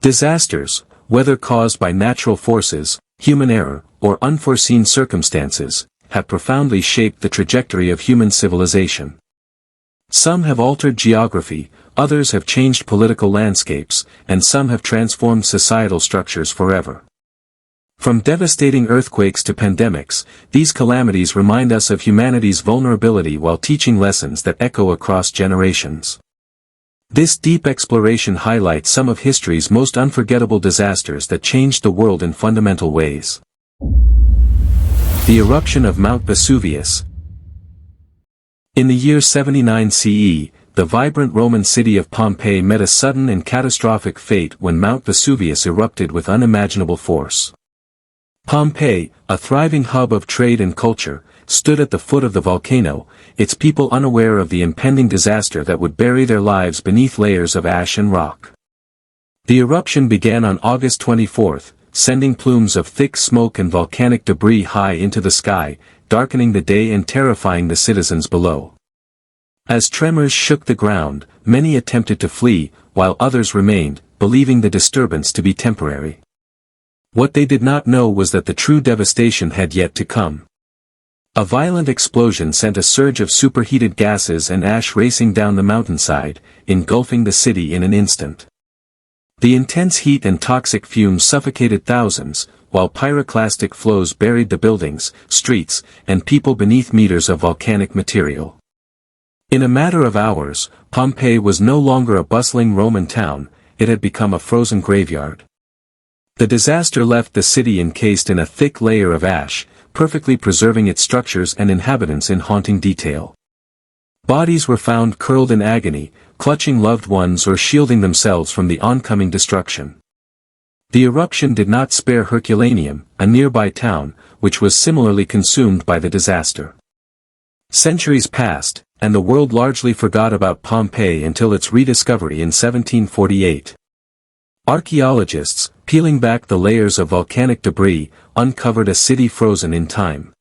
Disasters, whether caused by natural forces, human error, or unforeseen circumstances, have profoundly shaped the trajectory of human civilization. Some have altered geography, others have changed political landscapes, and some have transformed societal structures forever. From devastating earthquakes to pandemics, these calamities remind us of humanity's vulnerability while teaching lessons that echo across generations. This deep exploration highlights some of history's most unforgettable disasters that changed the world in fundamental ways. The eruption of Mount Vesuvius. In the year 79 CE, the vibrant Roman city of Pompeii met a sudden and catastrophic fate when Mount Vesuvius erupted with unimaginable force. Pompeii, a thriving hub of trade and culture, stood at the foot of the volcano, its people unaware of the impending disaster that would bury their lives beneath layers of ash and rock. The eruption began on August 24, sending plumes of thick smoke and volcanic debris high into the sky, darkening the day and terrifying the citizens below. As tremors shook the ground, many attempted to flee, while others remained, believing the disturbance to be temporary. What they did not know was that the true devastation had yet to come. A violent explosion sent a surge of superheated gases and ash racing down the mountainside, engulfing the city in an instant. The intense heat and toxic fumes suffocated thousands, while pyroclastic flows buried the buildings, streets, and people beneath meters of volcanic material. In a matter of hours, Pompeii was no longer a bustling Roman town, it had become a frozen graveyard. The disaster left the city encased in a thick layer of ash, perfectly preserving its structures and inhabitants in haunting detail. Bodies were found curled in agony, clutching loved ones or shielding themselves from the oncoming destruction. The eruption did not spare Herculaneum, a nearby town, which was similarly consumed by the disaster. Centuries passed, and the world largely forgot about Pompeii until its rediscovery in 1748. Archaeologists, peeling back the layers of volcanic debris, uncovered a city frozen in time.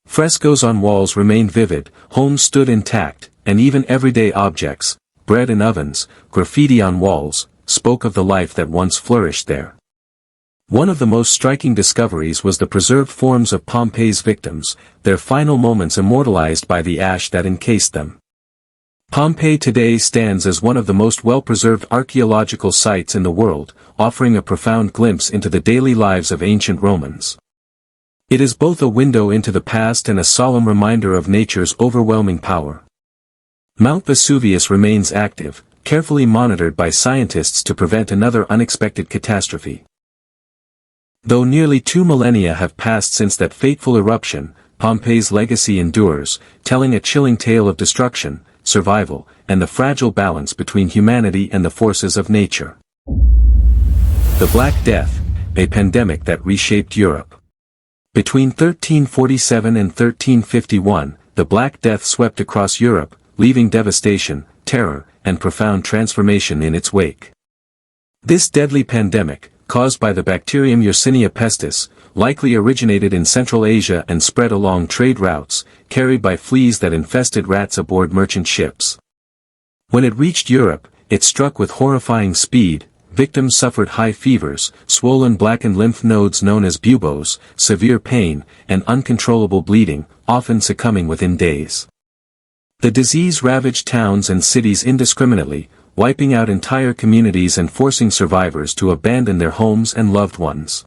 Frescoes on walls remained vivid, homes stood intact, and even everyday objects, bread in ovens, graffiti on walls, spoke of the life that once flourished there. One of the most striking discoveries was the preserved forms of Pompeii's victims, their final moments immortalized by the ash that encased them. Pompeii today stands as one of the most well-preserved archaeological sites in the world, offering a profound glimpse into the daily lives of ancient Romans. It is both a window into the past and a solemn reminder of nature's overwhelming power. Mount Vesuvius remains active, carefully monitored by scientists to prevent another unexpected catastrophe. Though nearly 2 millennia have passed since that fateful eruption, Pompeii's legacy endures, telling a chilling tale of destruction, survival, and the fragile balance between humanity and the forces of nature. The Black Death, a pandemic that reshaped Europe. Between 1347 and 1351, the Black Death swept across Europe, leaving devastation, terror, and profound transformation in its wake. This deadly pandemic, caused by the bacterium Yersinia pestis, likely originated in Central Asia and spread along trade routes, carried by fleas that infested rats aboard merchant ships. When it reached Europe, it struck with horrifying speed, victims suffered high fevers, swollen blackened lymph nodes known as buboes, severe pain, and uncontrollable bleeding, often succumbing within days. The disease ravaged towns and cities indiscriminately, wiping out entire communities and forcing survivors to abandon their homes and loved ones.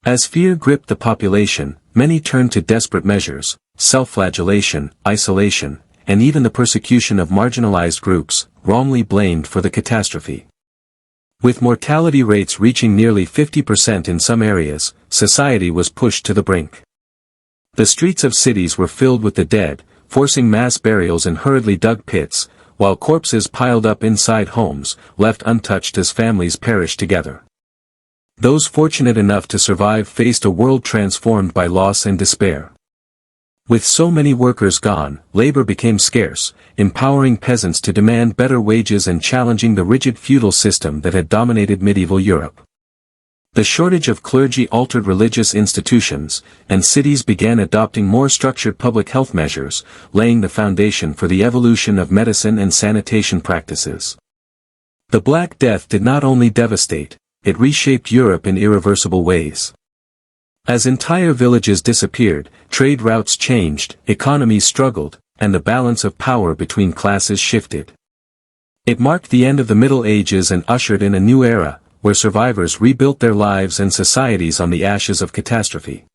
As fear gripped the population, many turned to desperate measures, self-flagellation, isolation, and even the persecution of marginalized groups, wrongly blamed for the catastrophe. With mortality rates reaching nearly 50% in some areas, society was pushed to the brink. The streets of cities were filled with the dead, forcing mass burials in hurriedly dug pits, while corpses piled up inside homes, left untouched as families perished together. Those fortunate enough to survive faced a world transformed by loss and despair. With so many workers gone, labor became scarce, empowering peasants to demand better wages and challenging the rigid feudal system that had dominated medieval Europe. The shortage of clergy altered religious institutions, and cities began adopting more structured public health measures, laying the foundation for the evolution of medicine and sanitation practices. The Black Death did not only devastate, it reshaped Europe in irreversible ways. As entire villages disappeared, trade routes changed, economies struggled, and the balance of power between classes shifted. It marked the end of the Middle Ages and ushered in a new era, where survivors rebuilt their lives and societies on the ashes of catastrophe.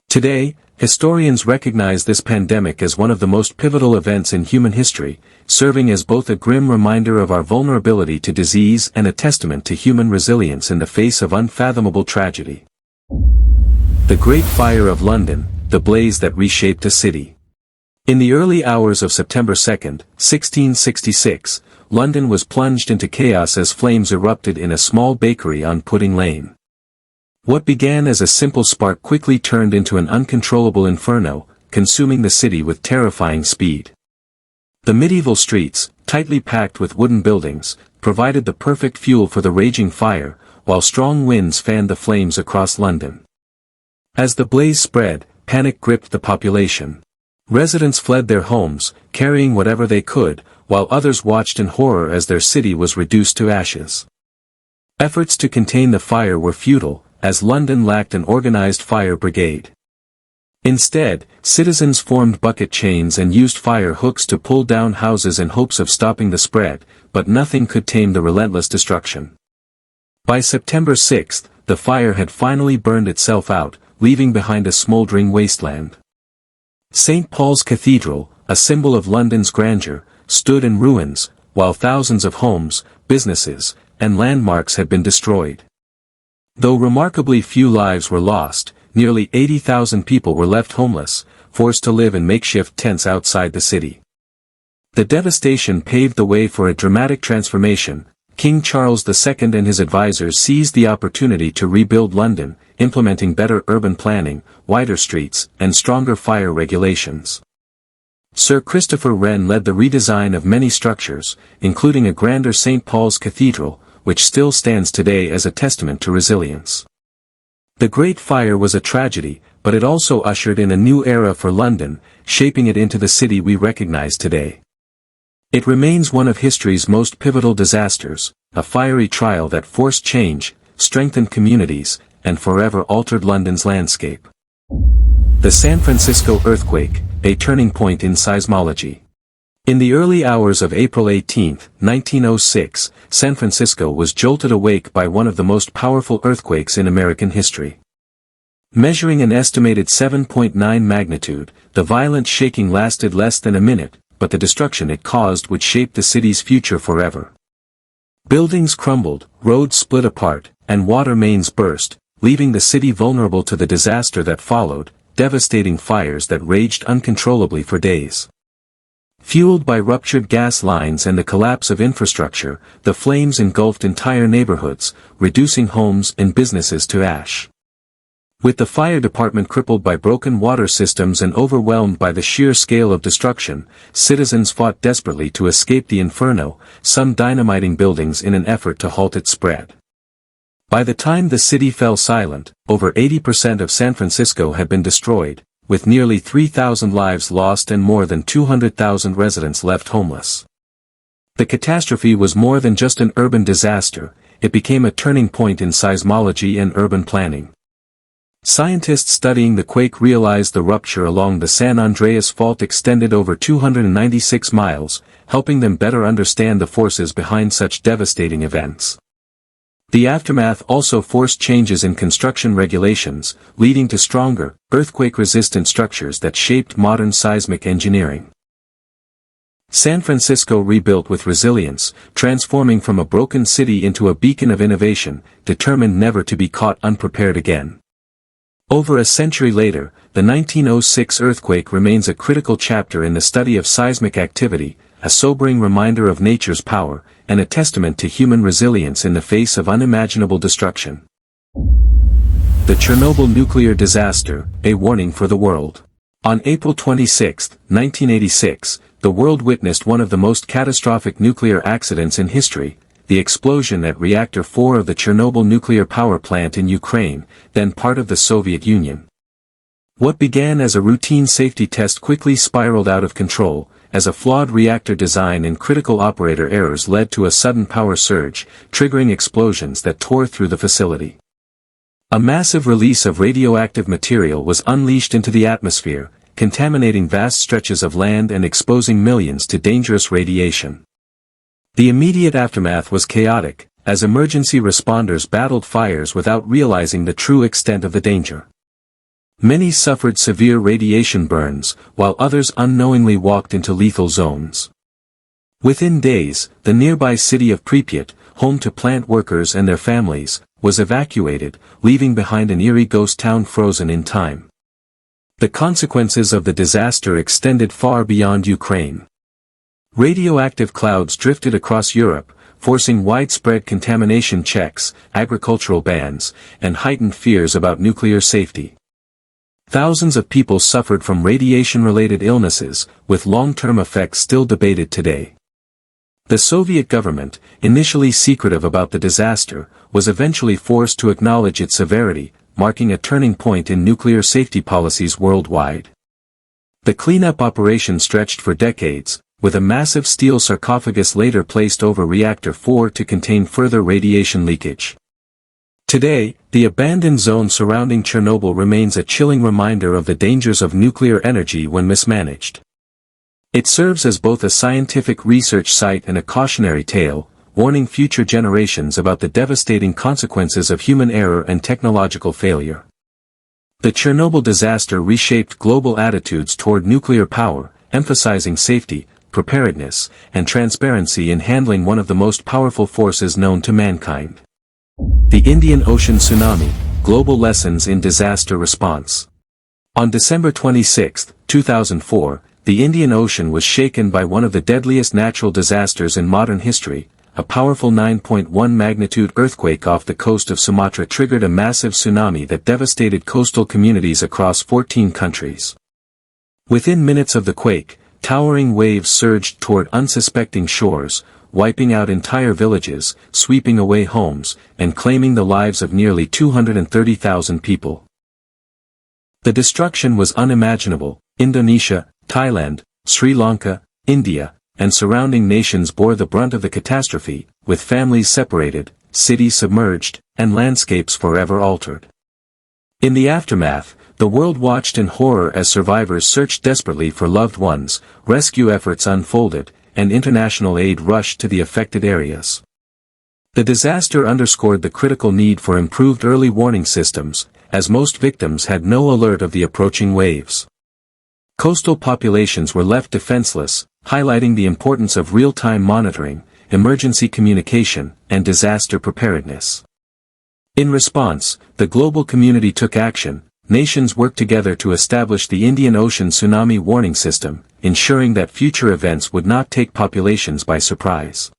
Today, historians recognize this pandemic as one of the most pivotal events in human history, serving as both a grim reminder of our vulnerability to disease and a testament to human resilience in the face of unfathomable tragedy. The Great Fire of London, the blaze that reshaped a city. In the early hours of September 2, 1666, London was plunged into chaos as flames erupted in a small bakery on Pudding Lane. What began as a simple spark quickly turned into an uncontrollable inferno, consuming the city with terrifying speed. The medieval streets, tightly packed with wooden buildings, provided the perfect fuel for the raging fire, while strong winds fanned the flames across London. As the blaze spread, panic gripped the population. Residents fled their homes, carrying whatever they could, while others watched in horror as their city was reduced to ashes. Efforts to contain the fire were futile, as London lacked an organized fire brigade. Instead, citizens formed bucket chains and used fire hooks to pull down houses in hopes of stopping the spread, but nothing could tame the relentless destruction. By September 6, the fire had finally burned itself out, leaving behind a smoldering wasteland. St. Paul's Cathedral, a symbol of London's grandeur, stood in ruins, while thousands of homes, businesses, and landmarks had been destroyed. Though remarkably few lives were lost, nearly 80,000 people were left homeless, forced to live in makeshift tents outside the city. The devastation paved the way for a dramatic transformation. King Charles II and his advisors seized the opportunity to rebuild London, implementing better urban planning, wider streets, and stronger fire regulations. Sir Christopher Wren led the redesign of many structures, including a grander St. Paul's Cathedral, which still stands today as a testament to resilience. The Great Fire was a tragedy, but it also ushered in a new era for London, shaping it into the city we recognize today. It remains one of history's most pivotal disasters, a fiery trial that forced change, strengthened communities, and forever altered London's landscape. The San Francisco earthquake, a turning point in seismology. In the early hours of April 18, 1906, San Francisco was jolted awake by one of the most powerful earthquakes in American history. Measuring an estimated 7.9 magnitude, the violent shaking lasted less than a minute, but the destruction it caused would shape the city's future forever. Buildings crumbled, roads split apart, and water mains burst, leaving the city vulnerable to the disaster that followed, devastating fires that raged uncontrollably for days. Fueled by ruptured gas lines and the collapse of infrastructure, the flames engulfed entire neighborhoods, reducing homes and businesses to ash. With the fire department crippled by broken water systems and overwhelmed by the sheer scale of destruction, citizens fought desperately to escape the inferno, some dynamiting buildings in an effort to halt its spread. By the time the city fell silent, over 80% of San Francisco had been destroyed, with nearly 3,000 lives lost and more than 200,000 residents left homeless. The catastrophe was more than just an urban disaster, it became a turning point in seismology and urban planning. Scientists studying the quake realized the rupture along the San Andreas Fault extended over 296 miles, helping them better understand the forces behind such devastating events. The aftermath also forced changes in construction regulations, leading to stronger, earthquake-resistant structures that shaped modern seismic engineering. San Francisco rebuilt with resilience, transforming from a broken city into a beacon of innovation, determined never to be caught unprepared again. Over a century later, the 1906 earthquake remains a critical chapter in the study of seismic activity, a sobering reminder of nature's power, and a testament to human resilience in the face of unimaginable destruction. The Chernobyl nuclear disaster, a warning for the world. On April 26, 1986, the world witnessed one of the most catastrophic nuclear accidents in history, the explosion at Reactor 4 of the Chernobyl nuclear power plant in Ukraine, then part of the Soviet Union. What began as a routine safety test quickly spiraled out of control, as a flawed reactor design and critical operator errors led to a sudden power surge, triggering explosions that tore through the facility. A massive release of radioactive material was unleashed into the atmosphere, contaminating vast stretches of land and exposing millions to dangerous radiation. The immediate aftermath was chaotic, as emergency responders battled fires without realizing the true extent of the danger. Many suffered severe radiation burns, while others unknowingly walked into lethal zones. Within days, the nearby city of Pripyat, home to plant workers and their families, was evacuated, leaving behind an eerie ghost town frozen in time. The consequences of the disaster extended far beyond Ukraine. Radioactive clouds drifted across Europe, forcing widespread contamination checks, agricultural bans, and heightened fears about nuclear safety. Thousands of people suffered from radiation-related illnesses, with long-term effects still debated today. The Soviet government, initially secretive about the disaster, was eventually forced to acknowledge its severity, marking a turning point in nuclear safety policies worldwide. The cleanup operation stretched for decades, with a massive steel sarcophagus later placed over Reactor 4 to contain further radiation leakage. Today, the abandoned zone surrounding Chernobyl remains a chilling reminder of the dangers of nuclear energy when mismanaged. It serves as both a scientific research site and a cautionary tale, warning future generations about the devastating consequences of human error and technological failure. The Chernobyl disaster reshaped global attitudes toward nuclear power, emphasizing safety, preparedness, and transparency in handling one of the most powerful forces known to mankind. The Indian Ocean Tsunami, Global Lessons in Disaster Response. On December 26, 2004, the Indian Ocean was shaken by one of the deadliest natural disasters in modern history. A powerful 9.1 magnitude earthquake off the coast of Sumatra triggered a massive tsunami that devastated coastal communities across 14 countries. Within minutes of the quake, towering waves surged toward unsuspecting shores, wiping out entire villages, sweeping away homes, and claiming the lives of nearly 230,000 people. The destruction was unimaginable. Indonesia, Thailand, Sri Lanka, India, and surrounding nations bore the brunt of the catastrophe, with families separated, cities submerged, and landscapes forever altered. In the aftermath, the world watched in horror as survivors searched desperately for loved ones, rescue efforts unfolded, and international aid rushed to the affected areas. The disaster underscored the critical need for improved early warning systems, as most victims had no alert of the approaching waves. Coastal populations were left defenseless, highlighting the importance of real-time monitoring, emergency communication, and disaster preparedness. In response, the global community took action. Nations worked together to establish the Indian Ocean Tsunami Warning System, ensuring that future events would not take populations by surprise.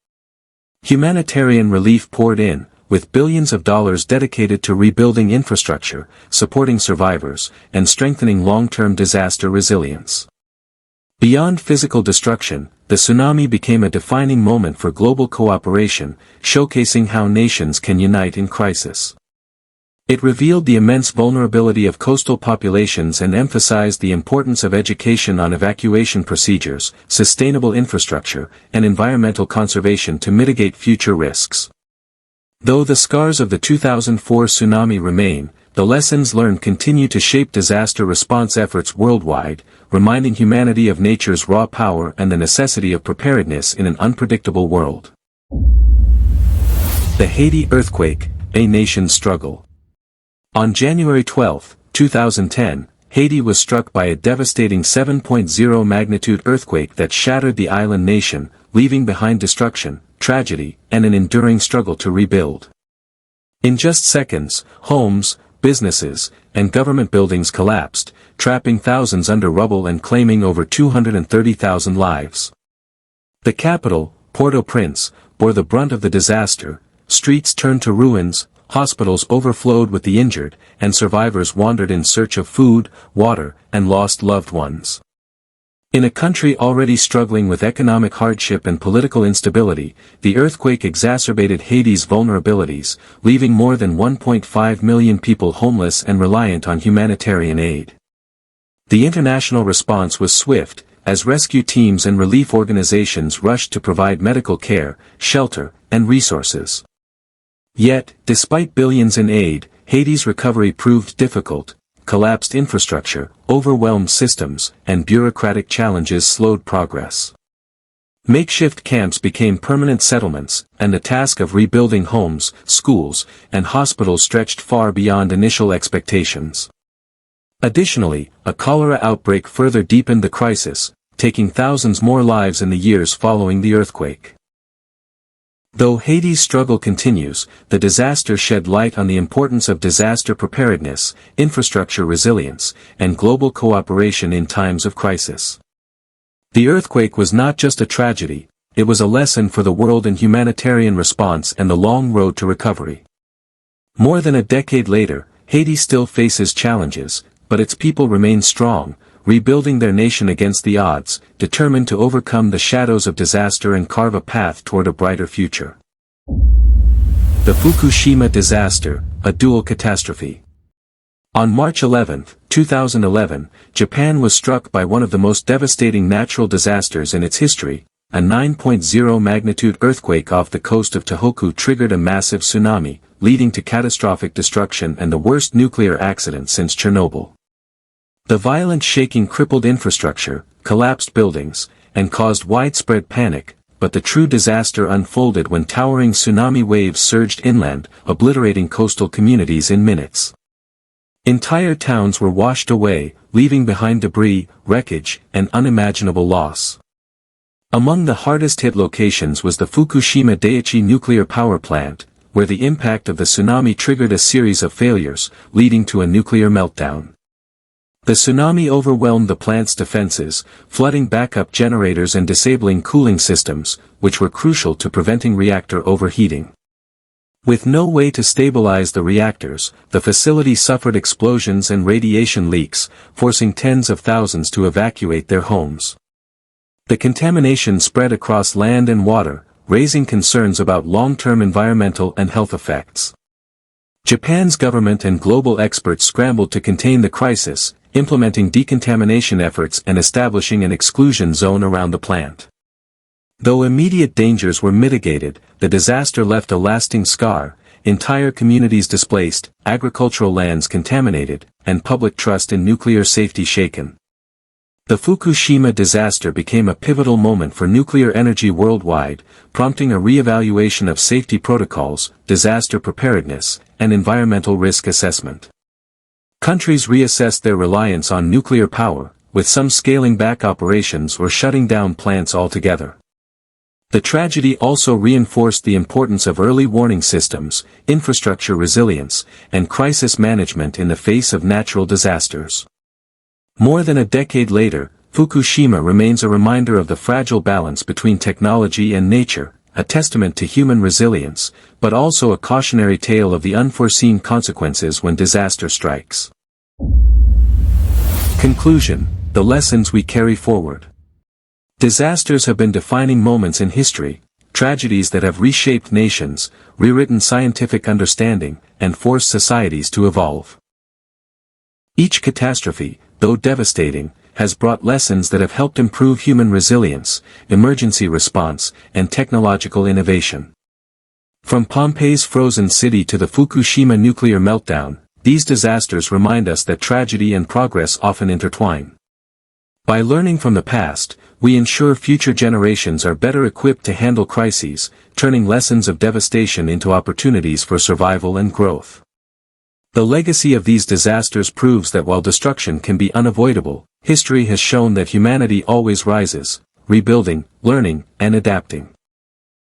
Humanitarian relief poured in, with billions of dollars dedicated to rebuilding infrastructure, supporting survivors, and strengthening long-term disaster resilience. Beyond physical destruction, the tsunami became a defining moment for global cooperation, showcasing how nations can unite in crisis. It revealed the immense vulnerability of coastal populations and emphasized the importance of education on evacuation procedures, sustainable infrastructure, and environmental conservation to mitigate future risks. Though the scars of the 2004 tsunami remain, the lessons learned continue to shape disaster response efforts worldwide, reminding humanity of nature's raw power and the necessity of preparedness in an unpredictable world. The Haiti earthquake, a nation's struggle. On January 12, 2010, Haiti was struck by a devastating 7.0 magnitude earthquake that shattered the island nation, leaving behind destruction, tragedy, and an enduring struggle to rebuild. In just seconds, homes, businesses, and government buildings collapsed, trapping thousands under rubble and claiming over 230,000 lives. The capital, Port-au-Prince, bore the brunt of the disaster. Streets turned to ruins, hospitals overflowed with the injured, and survivors wandered in search of food, water, and lost loved ones. In a country already struggling with economic hardship and political instability, the earthquake exacerbated Haiti's vulnerabilities, leaving more than 1.5 million people homeless and reliant on humanitarian aid. The international response was swift, as rescue teams and relief organizations rushed to provide medical care, shelter, and resources. Yet, despite billions in aid, Haiti's recovery proved difficult. Collapsed infrastructure, overwhelmed systems, and bureaucratic challenges slowed progress. Makeshift camps became permanent settlements, and the task of rebuilding homes, schools, and hospitals stretched far beyond initial expectations. Additionally, a cholera outbreak further deepened the crisis, taking thousands more lives in the years following the earthquake. Though Haiti's struggle continues, the disaster shed light on the importance of disaster preparedness, infrastructure resilience, and global cooperation in times of crisis. The earthquake was not just a tragedy, it was a lesson for the world in humanitarian response and the long road to recovery. More than a decade later, Haiti still faces challenges, but its people remain strong, rebuilding their nation against the odds, determined to overcome the shadows of disaster and carve a path toward a brighter future. The Fukushima disaster, a dual catastrophe. On March 11, 2011, Japan was struck by one of the most devastating natural disasters in its history. A 9.0 magnitude earthquake off the coast of Tohoku triggered a massive tsunami, leading to catastrophic destruction and the worst nuclear accident since Chernobyl. The violent shaking crippled infrastructure, collapsed buildings, and caused widespread panic, but the true disaster unfolded when towering tsunami waves surged inland, obliterating coastal communities in minutes. Entire towns were washed away, leaving behind debris, wreckage, and unimaginable loss. Among the hardest-hit locations was the Fukushima Daiichi nuclear power plant, where the impact of the tsunami triggered a series of failures, leading to a nuclear meltdown. The tsunami overwhelmed the plant's defenses, flooding backup generators and disabling cooling systems, which were crucial to preventing reactor overheating. With no way to stabilize the reactors, the facility suffered explosions and radiation leaks, forcing tens of thousands to evacuate their homes. The contamination spread across land and water, raising concerns about long-term environmental and health effects. Japan's government and global experts scrambled to contain the crisis, implementing decontamination efforts and establishing an exclusion zone around the plant. Though immediate dangers were mitigated, the disaster left a lasting scar, entire communities displaced, agricultural lands contaminated, and public trust in nuclear safety shaken. The Fukushima disaster became a pivotal moment for nuclear energy worldwide, prompting a re-evaluation of safety protocols, disaster preparedness, and environmental risk assessment. Countries reassessed their reliance on nuclear power, with some scaling back operations or shutting down plants altogether. The tragedy also reinforced the importance of early warning systems, infrastructure resilience, and crisis management in the face of natural disasters. More than a decade later, Fukushima remains a reminder of the fragile balance between technology and nature, a testament to human resilience, but also a cautionary tale of the unforeseen consequences when disaster strikes. Conclusion: the lessons we carry forward. Disasters have been defining moments in history, tragedies that have reshaped nations, rewritten scientific understanding, and forced societies to evolve. Each catastrophe, though devastating, has brought lessons that have helped improve human resilience, emergency response, and technological innovation. From Pompeii's frozen city to the Fukushima nuclear meltdown, these disasters remind us that tragedy and progress often intertwine. By learning from the past, we ensure future generations are better equipped to handle crises, turning lessons of devastation into opportunities for survival and growth. The legacy of these disasters proves that while destruction can be unavoidable, history has shown that humanity always rises, rebuilding, learning, and adapting.